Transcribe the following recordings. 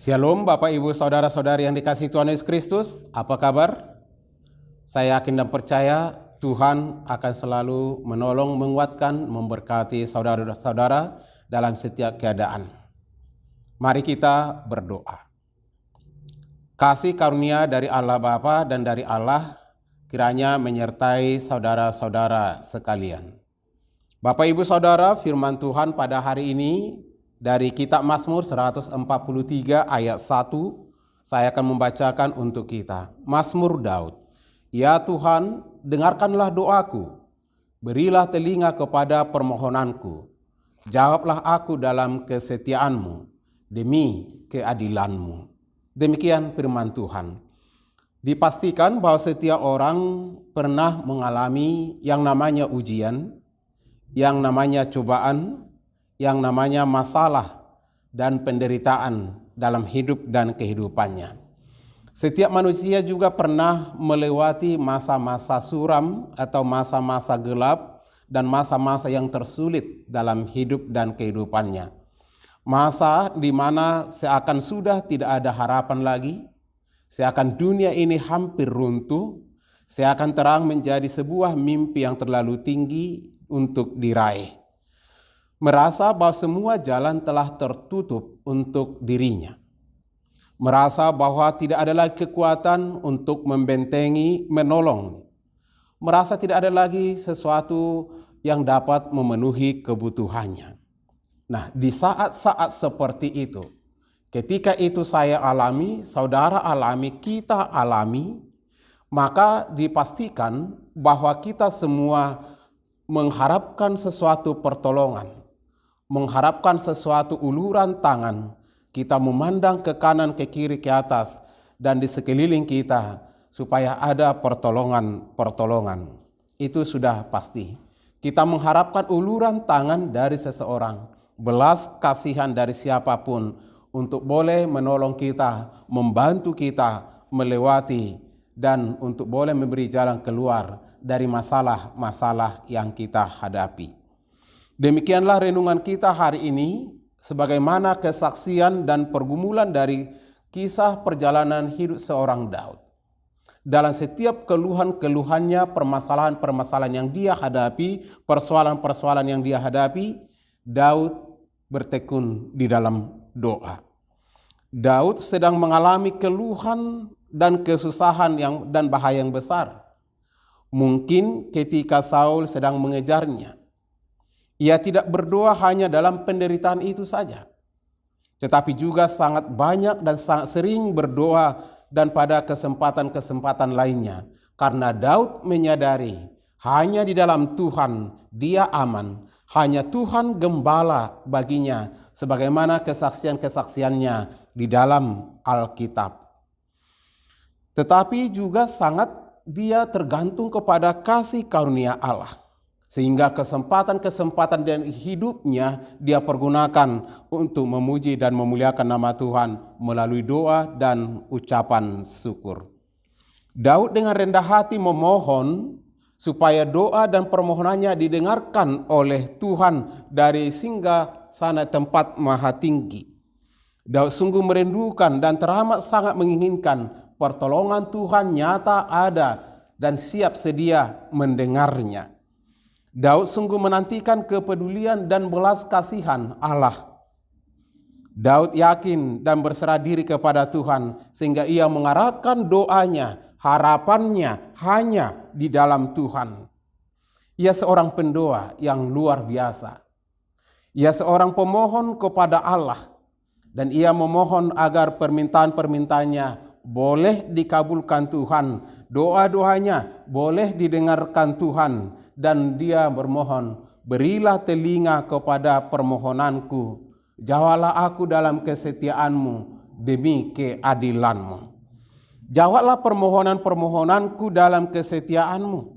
Shalom Bapak Ibu Saudara-saudari yang dikasihi Tuhan Yesus Kristus, apa kabar? Saya yakin dan percaya Tuhan akan selalu menolong, menguatkan, memberkati saudara-saudara dalam setiap keadaan. Mari kita berdoa. Kasih karunia dari Allah Bapa dan dari Allah kiranya menyertai saudara-saudara sekalian. Bapak Ibu Saudara, firman Tuhan pada hari ini dari kitab Mazmur 143 ayat 1, saya akan membacakan untuk kita. Mazmur Daud. Ya Tuhan, dengarkanlah doaku, berilah telinga kepada permohonanku, jawablah aku dalam kesetiaan-Mu, demi keadilan-Mu. Demikian firman Tuhan. Dipastikan bahwa setiap orang pernah mengalami yang namanya ujian, yang namanya cobaan, yang namanya masalah dan penderitaan dalam hidup dan kehidupannya. Setiap manusia juga pernah melewati masa-masa suram atau masa-masa gelap dan masa-masa yang tersulit dalam hidup dan kehidupannya. Masa di mana seakan sudah tidak ada harapan lagi, seakan dunia ini hampir runtuh, seakan terang menjadi sebuah mimpi yang terlalu tinggi untuk diraih. Merasa bahwa semua jalan telah tertutup untuk dirinya. Merasa bahwa tidak ada lagi kekuatan untuk membentengi, menolong. Merasa tidak ada lagi sesuatu yang dapat memenuhi kebutuhannya. Nah, di saat-saat seperti itu, ketika itu saya alami, saudara alami, kita alami, maka dipastikan bahwa kita semua mengharapkan sesuatu pertolongan, mengharapkan sesuatu uluran tangan. Kita memandang ke kanan, ke kiri, ke atas, dan di sekeliling kita supaya ada pertolongan. Itu sudah pasti. Kita mengharapkan uluran tangan dari seseorang, belas kasihan dari siapapun untuk boleh menolong kita, membantu kita melewati, dan untuk boleh memberi jalan keluar dari masalah-masalah yang kita hadapi. Demikianlah renungan kita hari ini, sebagaimana kesaksian dan pergumulan dari kisah perjalanan hidup seorang Daud. Dalam setiap keluhan-keluhannya, permasalahan-permasalahan yang dia hadapi, persoalan-persoalan yang dia hadapi, Daud bertekun di dalam doa. Daud sedang mengalami keluhan dan kesusahan dan bahaya yang besar. Mungkin ketika Saul sedang mengejarnya, ia tidak berdoa hanya dalam penderitaan itu saja, tetapi juga sangat banyak dan sangat sering berdoa dan pada kesempatan-kesempatan lainnya. Karena Daud menyadari hanya di dalam Tuhan dia aman, hanya Tuhan gembala baginya, sebagaimana kesaksian-kesaksiannya di dalam Alkitab. Tetapi juga sangat dia tergantung kepada kasih karunia Allah. Sehingga kesempatan-kesempatan dan hidupnya dia pergunakan untuk memuji dan memuliakan nama Tuhan melalui doa dan ucapan syukur. Daud dengan rendah hati memohon supaya doa dan permohonannya didengarkan oleh Tuhan dari singgasana tempat maha tinggi. Daud sungguh merindukan dan teramat sangat menginginkan pertolongan Tuhan nyata ada dan siap sedia mendengarnya. Daud sungguh menantikan kepedulian dan belas kasihan Allah. Daud yakin dan berserah diri kepada Tuhan sehingga ia mengarahkan doanya, harapannya hanya di dalam Tuhan. Ia seorang pendoa yang luar biasa. Ia seorang pemohon kepada Allah dan ia memohon agar permintaan-permintaannya boleh dikabulkan Tuhan, doa-doanya boleh didengarkan Tuhan. Dan dia bermohon, berilah telinga kepada permohonanku, jawablah aku dalam kesetiaan-Mu demi keadilan-Mu. Jawablah permohonan-permohonanku dalam kesetiaan-Mu,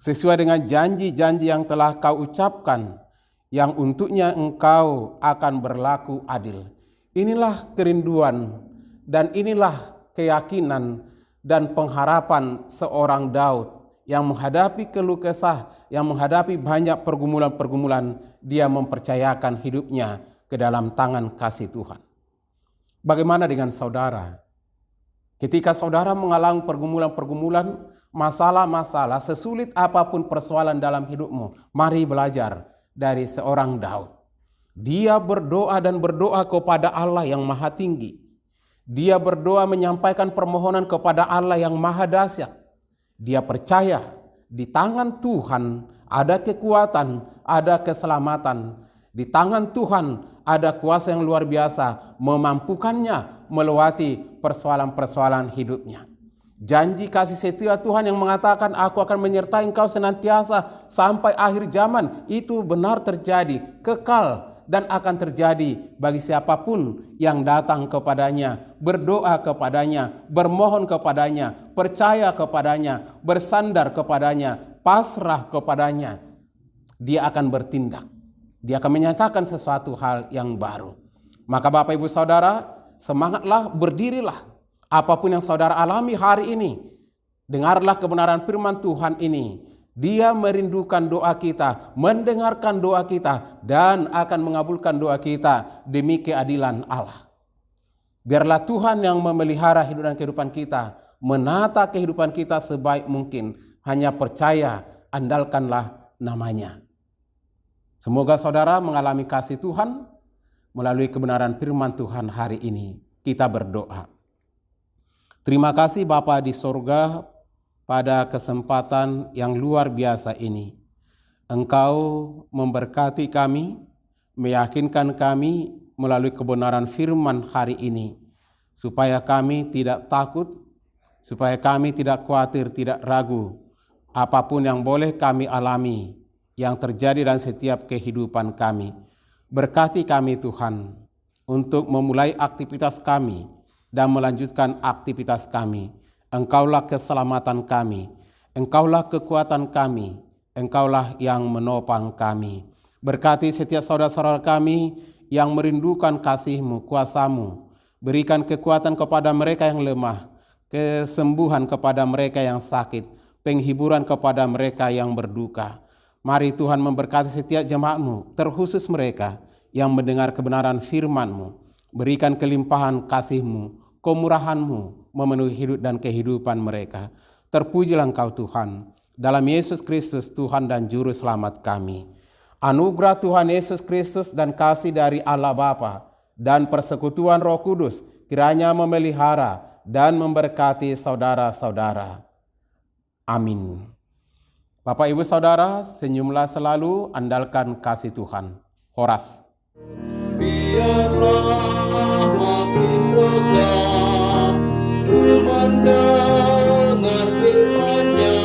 sesuai dengan janji-janji yang telah Kau ucapkan, yang untuknya Engkau akan berlaku adil. Inilah kerinduan dan inilah keyakinan dan pengharapan seorang Daud yang menghadapi keluh kesah, yang menghadapi banyak pergumulan-pergumulan, dia mempercayakan hidupnya ke dalam tangan kasih Tuhan. Bagaimana dengan saudara? Ketika saudara mengalami pergumulan-pergumulan, masalah-masalah, sesulit apapun persoalan dalam hidupmu, mari belajar dari seorang Daud. Dia berdoa dan berdoa kepada Allah yang maha tinggi. Dia berdoa menyampaikan permohonan kepada Allah yang maha dahsyat. Dia percaya di tangan Tuhan ada kekuatan, ada keselamatan. Di tangan Tuhan ada kuasa yang luar biasa memampukannya melewati persoalan-persoalan hidupnya. Janji kasih setia Tuhan yang mengatakan aku akan menyertai engkau senantiasa sampai akhir zaman, itu benar terjadi, kekal dan akan terjadi bagi siapapun yang datang kepadanya, berdoa kepadanya, bermohon kepadanya, percaya kepadanya, bersandar kepadanya, pasrah kepadanya. Dia akan bertindak. Dia akan menyatakan sesuatu hal yang baru. Maka Bapak Ibu Saudara, semangatlah, berdirilah. Apapun yang saudara alami hari ini, dengarlah kebenaran firman Tuhan ini. Dia merindukan doa kita, mendengarkan doa kita, dan akan mengabulkan doa kita demi keadilan Allah. Biarlah Tuhan yang memelihara hidup dan kehidupan kita, menata kehidupan kita sebaik mungkin. Hanya percaya, andalkanlah namanya. Semoga saudara mengalami kasih Tuhan melalui kebenaran firman Tuhan hari ini. Kita berdoa. Terima kasih Bapa di sorga pada kesempatan yang luar biasa ini. Engkau memberkati kami, meyakinkan kami melalui kebenaran firman hari ini. Supaya kami tidak takut, supaya kami tidak khawatir, tidak ragu. Apapun yang boleh kami alami, yang terjadi dalam setiap kehidupan kami. Berkati kami Tuhan untuk memulai aktivitas kami dan melanjutkan aktivitas kami. Engkaulah keselamatan kami, Engkaulah kekuatan kami, Engkaulah yang menopang kami. Berkati setiap saudara-saudara kami yang merindukan kasih-Mu, kuasa-Mu. Berikan kekuatan kepada mereka yang lemah, kesembuhan kepada mereka yang sakit, penghiburan kepada mereka yang berduka. Mari Tuhan memberkati setiap jemaat-Mu, terkhusus mereka yang mendengar kebenaran firman-Mu. Berikan kelimpahan kasih-Mu, kemurahan-Mu memenuhi hidup dan kehidupan mereka. Terpujilah Engkau Tuhan, dalam Yesus Kristus Tuhan dan Juru Selamat kami. Anugerah Tuhan Yesus Kristus dan kasih dari Allah Bapa dan persekutuan Roh Kudus kiranya memelihara dan memberkati saudara-saudara. Amin. Bapak Ibu Saudara, senyumlah selalu, andalkan kasih Tuhan. Horas. Biarlah makin dekat ku mendengar firman-Nya.